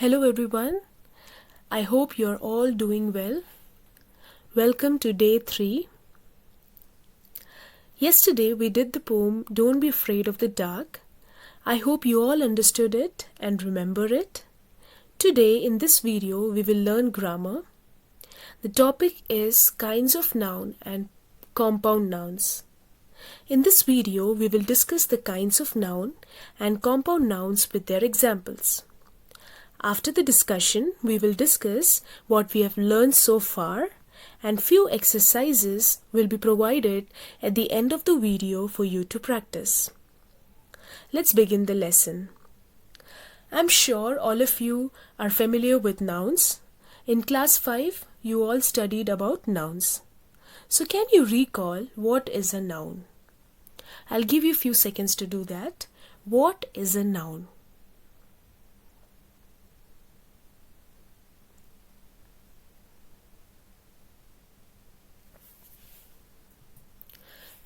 Hello everyone, I hope you're all doing well. Welcome to day 3. Yesterday we did the poem Don't Be Afraid of the Dark. I hope you all understood it and remember it. Today in this video we will learn grammar. The topic is kinds of noun and compound nouns. In this video we will discuss the kinds of noun and compound nouns with their examples. After the discussion, we will discuss what we have learned so far and few exercises will be provided at the end of the video for you to practice. Let's begin the lesson. I'm sure all of you are familiar with nouns. In class 5, you all studied about nouns. So can you recall what is a noun? I'll give you a few seconds to do that. What is a noun?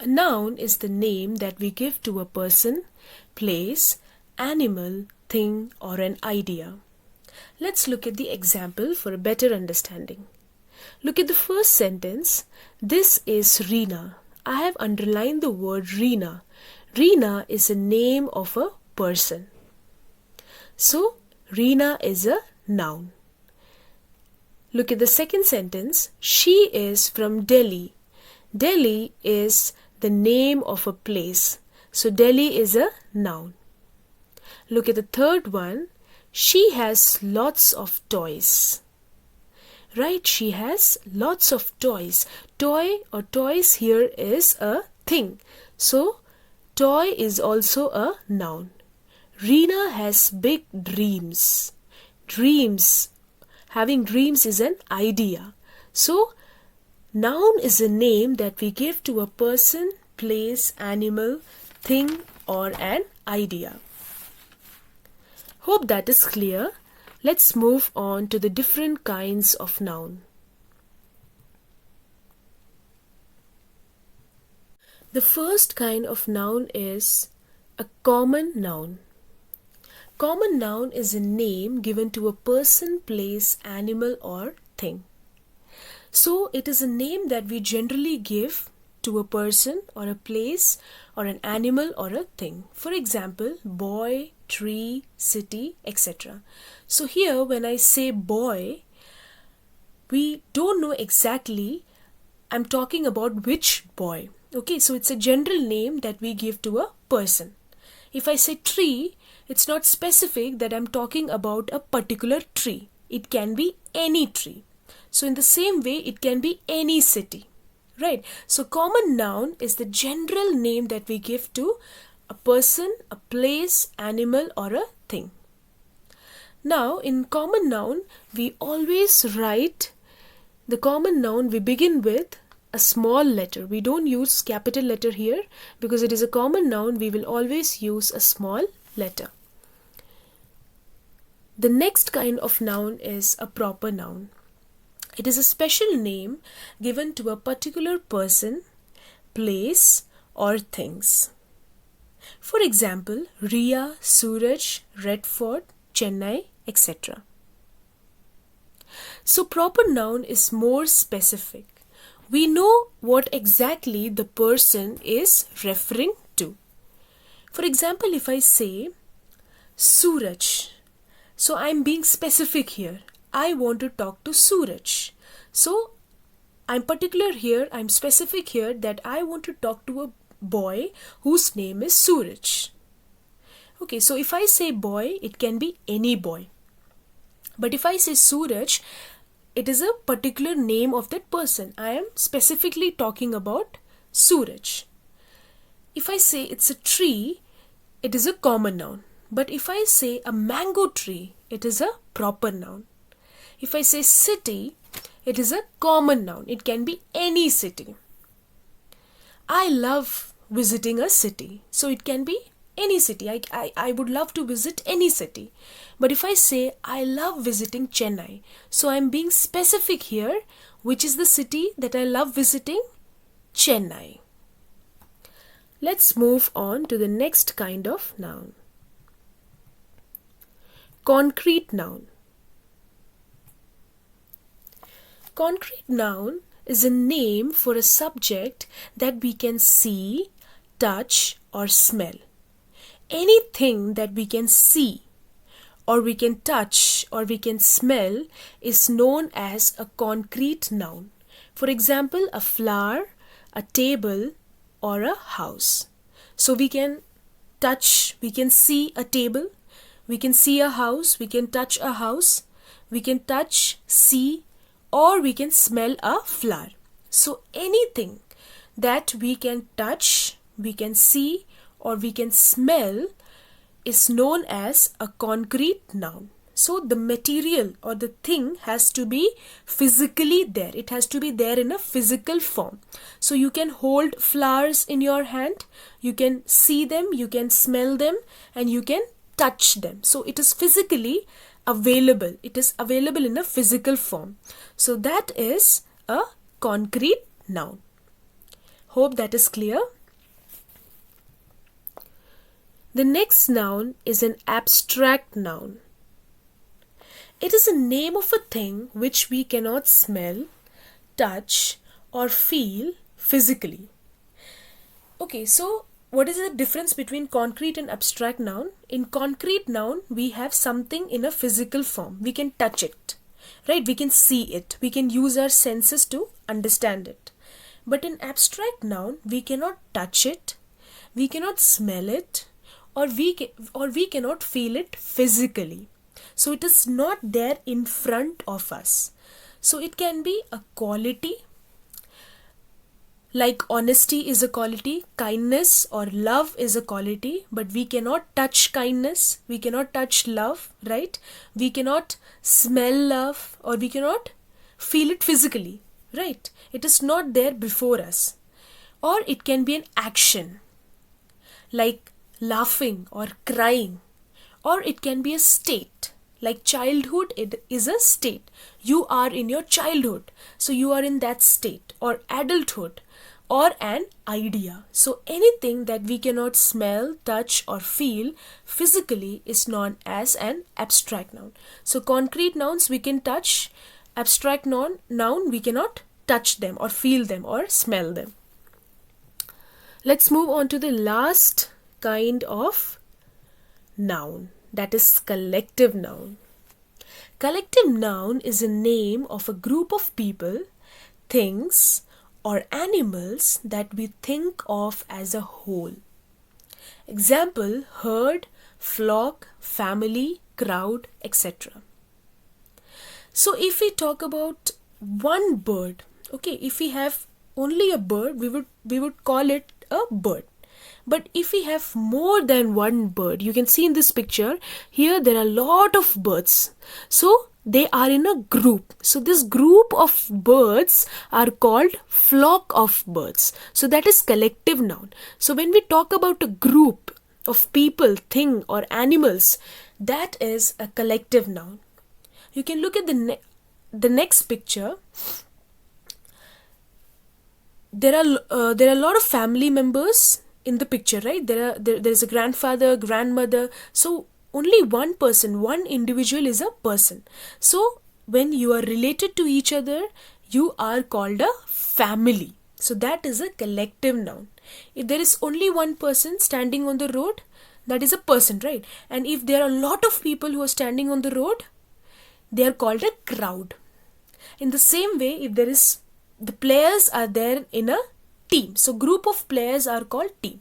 A noun is the name that we give to a person, place, animal, thing, or an idea. Let's look at the example for a better understanding. Look at the first sentence. This is Reena. I have underlined the word Reena. Reena is a name of a person. So, Reena is a noun. Look at the second sentence. She is from Delhi. Delhi is the name of a place. So Delhi is a noun. Look at the third one. She has lots of toys. Right? She has lots of toys. Toy or toys here is a thing. So toy is also a noun. Reena has big dreams. Dreams. Having dreams is an idea. So noun is a name that we give to a person, place, animal, thing, or an idea. Hope that is clear. Let's move on to the different kinds of noun. The first kind of noun is a common noun. Common noun is a name given to a person, place, animal, or thing. So it is a name that we generally give to a person or a place or an animal or a thing. For example, boy, tree, city, etc. So here when I say boy, we don't know exactly I'm talking about which boy. Okay, so it's a general name that we give to a person. If I say tree, it's not specific that I'm talking about a particular tree. It can be any tree. So in the same way, it can be any city, right? So common noun is the general name that we give to a person, a place, animal, or a thing. Now, in common noun, we always write the common noun, we begin with a small letter. We don't use capital letter here because it is a common noun. We will always use a small letter. The next kind of noun is a proper noun. It is a special name given to a particular person, place, or things. For example, Riya, Suraj, Redford, Chennai, etc. So proper noun is more specific. We know what exactly the person is referring to. For example, if I say Suraj, so I'm being specific here. I want to talk to Suraj. So I'm particular here, I'm specific here that I want to talk to a boy whose name is Suraj. Okay, so if I say boy, it can be any boy. But if I say Suraj, it is a particular name of that person. I am specifically talking about Suraj. If I say it's a tree, it is a common noun. But if I say a mango tree, it is a proper noun. If I say city, it is a common noun. It can be any city. I love visiting a city. So it can be any city. I would love to visit any city. But if I say I love visiting Chennai, so I'm being specific here, which is the city that I love visiting? Chennai. Let's move on to the next kind of noun. Concrete noun. Concrete noun is a name for a subject that we can see, touch, or smell. Anything that we can see, or we can touch, or we can smell is known as a concrete noun. For example, a flower, a table, or a house. So we can touch, we can see a table, we can see a house, we can touch a house, we can touch, see, or we can smell a flower. So anything that we can touch, we can see, or we can smell is known as a concrete noun. So the material or the thing has to be physically there. It has to be there in a physical form. So you can hold flowers in your hand, you can see them, you can smell them, and you can touch them. So it is physically available. It is available in a physical form. So that is a concrete noun. Hope that is clear. The next noun is an abstract noun. It is a name of a thing which we cannot smell, touch, or feel physically. Okay, so what is the difference between concrete and abstract noun? In concrete noun, we have something in a physical form. We can touch it, right? We can see it. We can use our senses to understand it. But in abstract noun, we cannot touch it, we cannot smell it, or we cannot feel it physically. So it is not there in front of us. So it can be a quality, like honesty is a quality, kindness or love is a quality, but we cannot touch kindness, we cannot touch love, right? We cannot smell love, or we cannot feel it physically, right? It is not there before us. Or it can be an action, like laughing or crying. Or it can be a state, like childhood, it is a state. You are in your childhood, so you are in that state. Or adulthood, or an idea. So anything that we cannot smell, touch, or feel physically is known as an abstract noun. So concrete nouns we can touch, abstract noun we cannot touch them or feel them or smell them. Let's move on to the last kind of noun, that is collective noun. Collective noun is a name of a group of people, things, or animals that we think of as a whole. Example, herd, flock, family, crowd, etc. So if we talk about one bird, okay, if we have only a bird, we would call it a bird. But if we have more than one bird, you can see in this picture, here there are a lot of birds. So they are in a group. So this group of birds are called flock of birds. So that is collective noun. So when we talk about a group of people, thing, or animals, that is a collective noun. You can look at the next picture. There are a lot of family members in the picture, right? There is a grandfather, grandmother. So only one person, one individual is a person. So when you are related to each other, you are called a family. So that is a collective noun. If there is only one person standing on the road, that is a person, right? And if there are a lot of people who are standing on the road, they are called a crowd. In the same way, if the players are there in a team. So group of players are called team.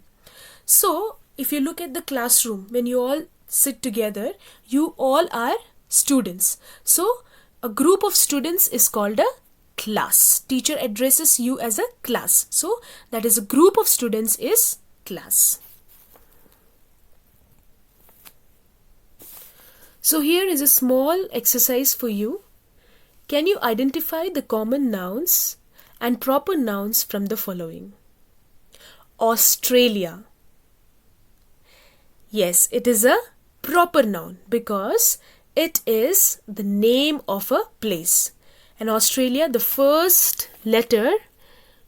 So if you look at the classroom, when you all sit together, you all are students. So a group of students is called a class. Teacher addresses you as a class. So that is a group of students is class. So here is a small exercise for you. Can you identify the common nouns and proper nouns from the following? Australia. Yes, it is a proper noun because it is the name of a place. In Australia, the first letter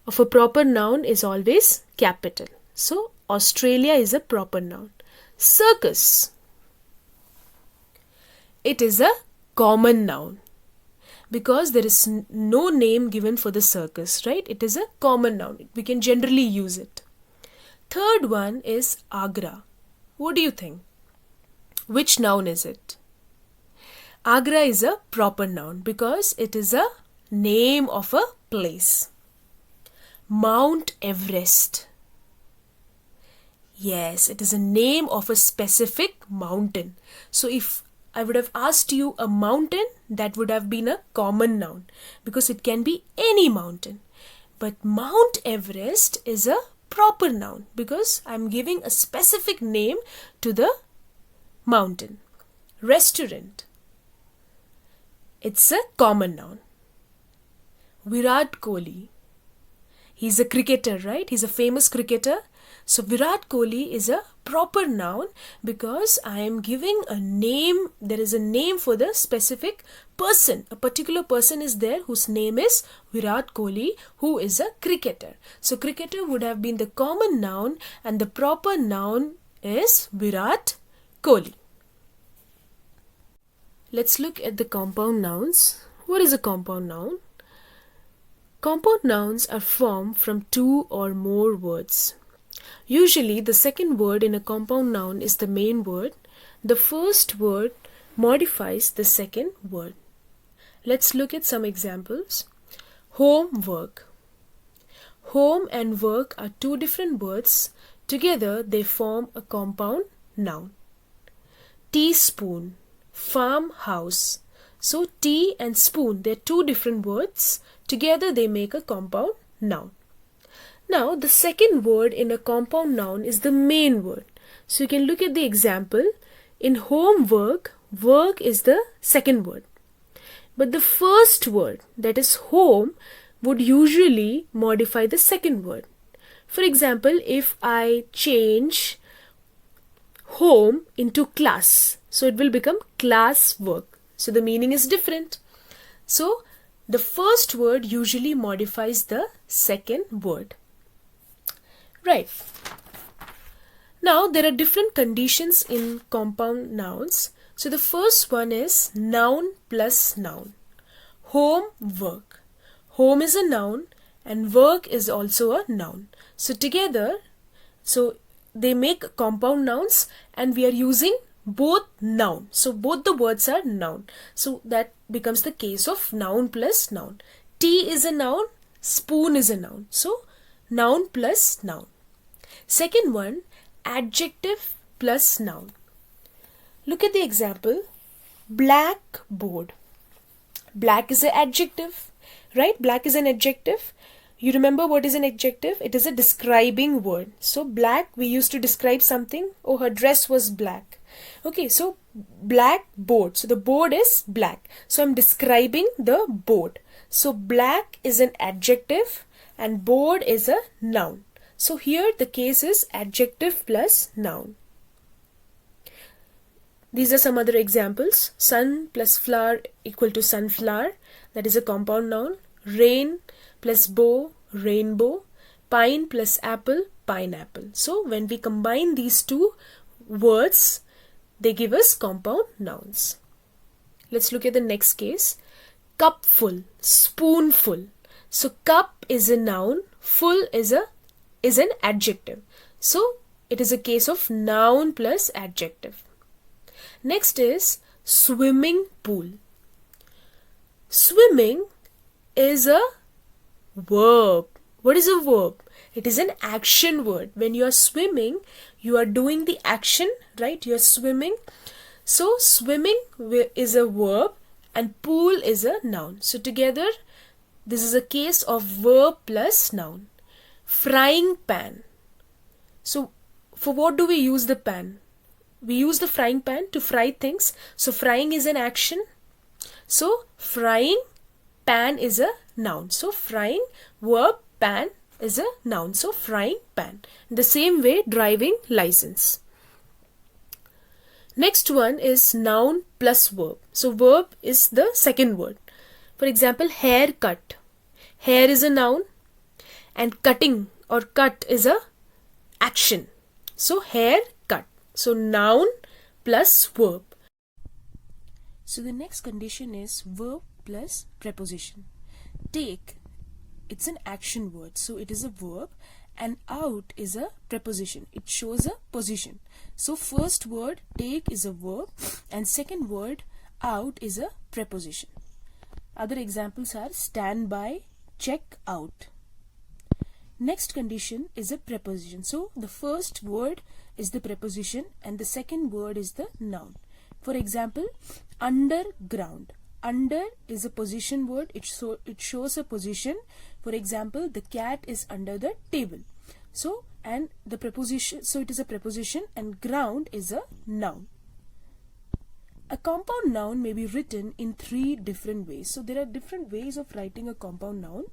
of a proper noun is always capital. So Australia is a proper noun. Circus. It is a common noun because there is no name given for the circus, right? It is a common noun. We can generally use it. Third one is Agra. What do you think? Which noun is it? Agra is a proper noun because it is a name of a place. Mount Everest. Yes, it is a name of a specific mountain. So if I would have asked you a mountain, that would have been a common noun because it can be any mountain. But Mount Everest is a proper noun because I'm giving a specific name to the mountain. Restaurant. It's a common noun. Virat Kohli. He's a cricketer, right? He's a famous cricketer. So Virat Kohli is a proper noun because I am giving a name. There is a name for the specific person. A particular person is there whose name is Virat Kohli, who is a cricketer. So cricketer would have been the common noun and the proper noun is Virat Kohli. Let's look at the compound nouns. What is a compound noun? Compound nouns are formed from two or more words. Usually, the second word in a compound noun is the main word. The first word modifies the second word. Let's look at some examples. Homework. Home and work are two different words. Together, they form a compound noun. Teaspoon. Farmhouse. So, tea and spoon, they're two different words. Together, they make a compound noun. Now, the second word in a compound noun is the main word. So, you can look at the example. In homework, work is the second word. But the first word, that is home, would usually modify the second word. For example, if I change home into class, so it will become class work. So, the meaning is different. So, the first word usually modifies the second word. Right. Now, there are different conditions in compound nouns. So, the first one is noun plus noun. Home, work. Home is a noun and work is also a noun. So, together, they make compound nouns and we are using both noun. So, both the words are noun. So, that becomes the case of noun plus noun. Tea is a noun, spoon is a noun. So, noun plus noun. Second one, adjective plus noun. Look at the example. Blackboard. Black is an adjective, right? Black is an adjective. You remember what is an adjective? It is a describing word. So, black, we used to describe something. Oh, her dress was black. Okay, so blackboard. So, the board is black. So, I'm describing the board. So, black is an adjective and board is a noun. So, here the case is adjective plus noun. These are some other examples. Sun plus flower equal to sunflower. That is a compound noun. Rain plus bow, rainbow. Pine plus apple, pineapple. So, when we combine these two words, they give us compound nouns. Let's look at the next case. Cupful, spoonful. So, cup is a noun, full is an adjective. So, it is a case of noun plus adjective. Next is swimming pool. Swimming is a verb. What is a verb? It is an action word. When you are swimming, you are doing the action, right? You are swimming. So, swimming is a verb and pool is a noun. So, together, this is a case of verb plus noun. Frying pan. So, for what do we use the pan? We use the frying pan to fry things. So, frying is an action. So, frying pan is a noun. So, frying verb pan is a noun. So, frying pan. In the same way, driving license. Next one is noun plus verb. So, verb is the second word. For example, haircut. Hair is a noun. And cutting or cut is a action. So, hair cut. So, noun plus verb. So the next condition is verb plus preposition. Take, it's an action word, so it is a verb, and out is a preposition. It shows a position. So first word take is a verb and second word out is a preposition. Other examples are stand by, check out. Next condition is a preposition. So the first word is the preposition and the second word is the noun. For example, underground. Under is a position word. It shows a position. For example, the cat is under the table. So and the preposition, so it is a preposition, and ground is a noun. A compound noun may be written in 3 different ways. So there are different ways of writing a compound noun.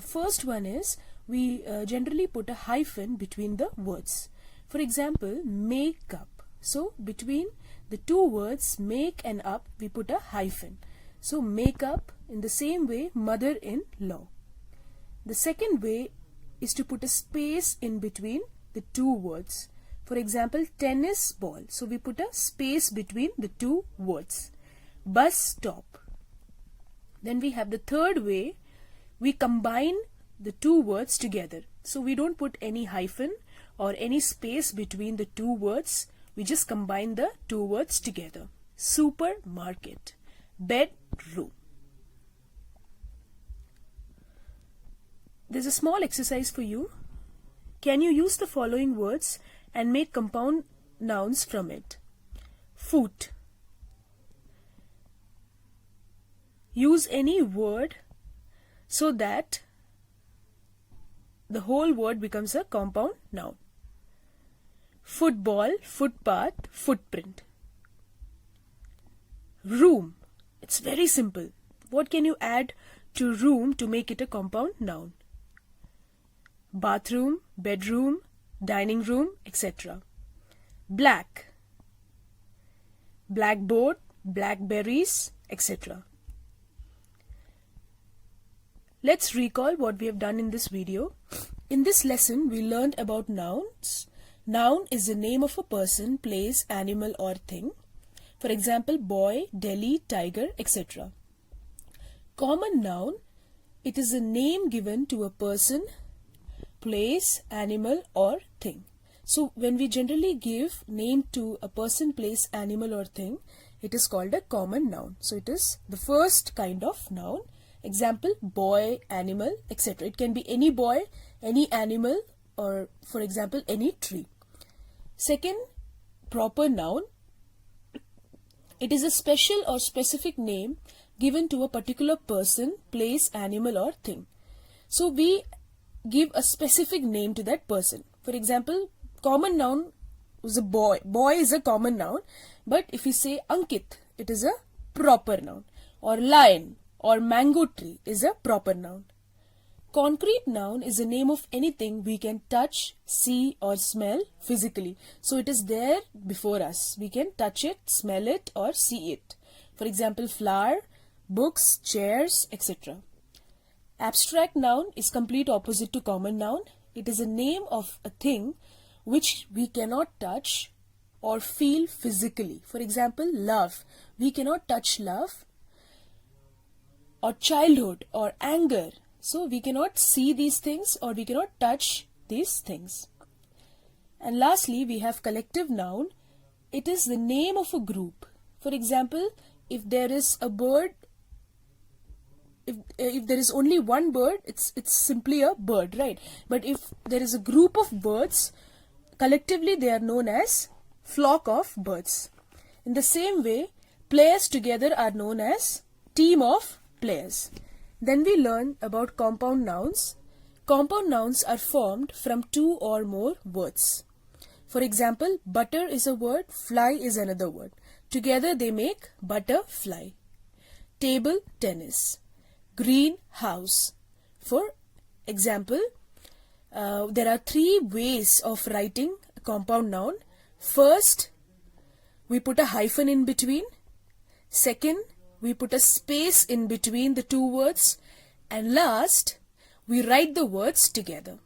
First one is we generally put a hyphen between the words. For example, make up. So between the 2 words make and up we put a hyphen. So make up. In the same way, mother-in-law. The second way is to put a space in between the 2 words. For example, tennis ball. So we put a space between the 2 words. Bus stop. Then we have the third way. We combine the 2 words together. So we don't put any hyphen or any space between the 2 words. We just combine the 2 words together. Supermarket. Bedroom. There's a small exercise for you. Can you use the following words and make compound nouns from it? Foot. Use any word so that the whole word becomes a compound noun. Football, footpath, footprint. Room. It's very simple. What can you add to room to make it a compound noun? Bathroom, bedroom, dining room, etc. Black. Blackboard, blackberries, etc. Let's recall what we have done in this video. In this lesson, we learned about nouns. Noun is the name of a person, place, animal or thing. For example, boy, Delhi, tiger, etc. Common noun, it is a name given to a person, place, animal or thing. So when we generally give name to a person, place, animal or thing, it is called a common noun. So it is the first kind of noun. Example, boy, animal, etc. It can be any boy, any animal, or for example, any tree. Second, proper noun. It is a special or specific name given to a particular person, place, animal or thing. So we give a specific name to that person. For example, common noun is a boy. Boy is a common noun. But if we say Ankit, it is a proper noun. Or lion or mango tree is a proper noun. Concrete noun is the name of anything we can touch, see or smell physically. So it is there before us. We can touch it, smell it or see it. For example, flower, books, chairs, etc. Abstract noun is complete opposite to common noun. It is a name of a thing which we cannot touch or feel physically. For example, love. We cannot touch love. Or childhood or anger. So we cannot see these things or we cannot touch these things. And lastly, we have collective noun. It is the name of a group. For example, if there is a bird, if there is only one bird, it's simply a bird, right? But if there is a group of birds, collectively they are known as flock of birds. In the same way, players together are known as team of players. Then we learn about compound nouns. Compound nouns are formed from 2 or more words. For example, butter is a word, fly is another word. Together they make butterfly. Table, tennis. Green, house. For example, there are 3 ways of writing a compound noun. First, we put a hyphen in between. Second, we put a space in between the 2 words. And last, we write the words together.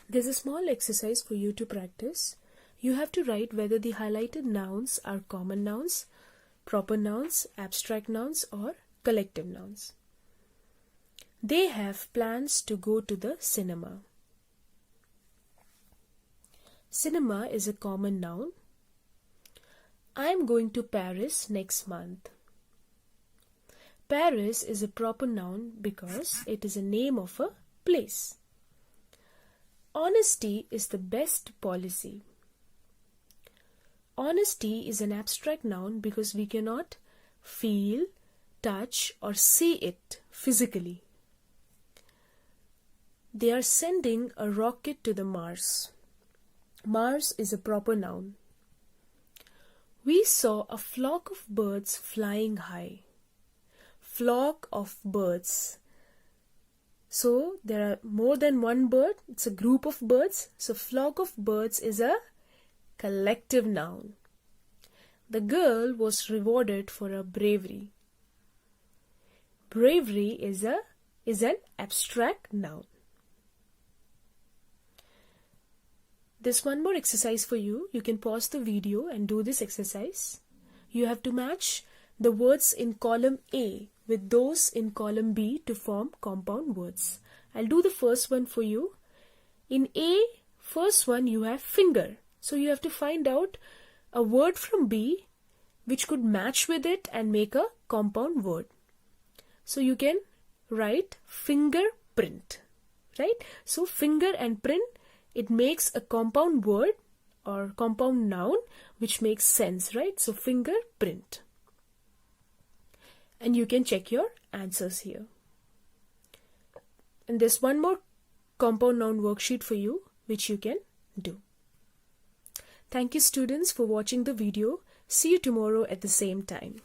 There's a small exercise for you to practice. you have to write whether the highlighted nouns are common nouns, proper nouns, abstract nouns, or collective nouns. They have plans to go to the cinema. Cinema is a common noun. I am going to Paris next month. Paris is a proper noun because it is a name of a place. Honesty is the best policy. Honesty is an abstract noun because we cannot feel, touch, or see it physically. They are sending a rocket to the Mars. Mars is a proper noun. We saw a flock of birds flying high. Flock of birds. So there are more than one bird. It's a group of birds. So flock of birds is a collective noun. The girl was rewarded for her bravery. Bravery is an abstract noun. There's one more exercise for you. You can pause the video and do this exercise. You have to match the words in column A with those in column B to form compound words. I'll do the first one for you. In A, first one you have finger. So you have to find out a word from B which could match with it and make a compound word. So you can write fingerprint, right? So finger and print, it makes a compound word or compound noun which makes sense, right? So fingerprint. And you can check your answers here. And there's one more compound noun worksheet for you which you can do. Thank you students for watching the video. See you tomorrow at the same time.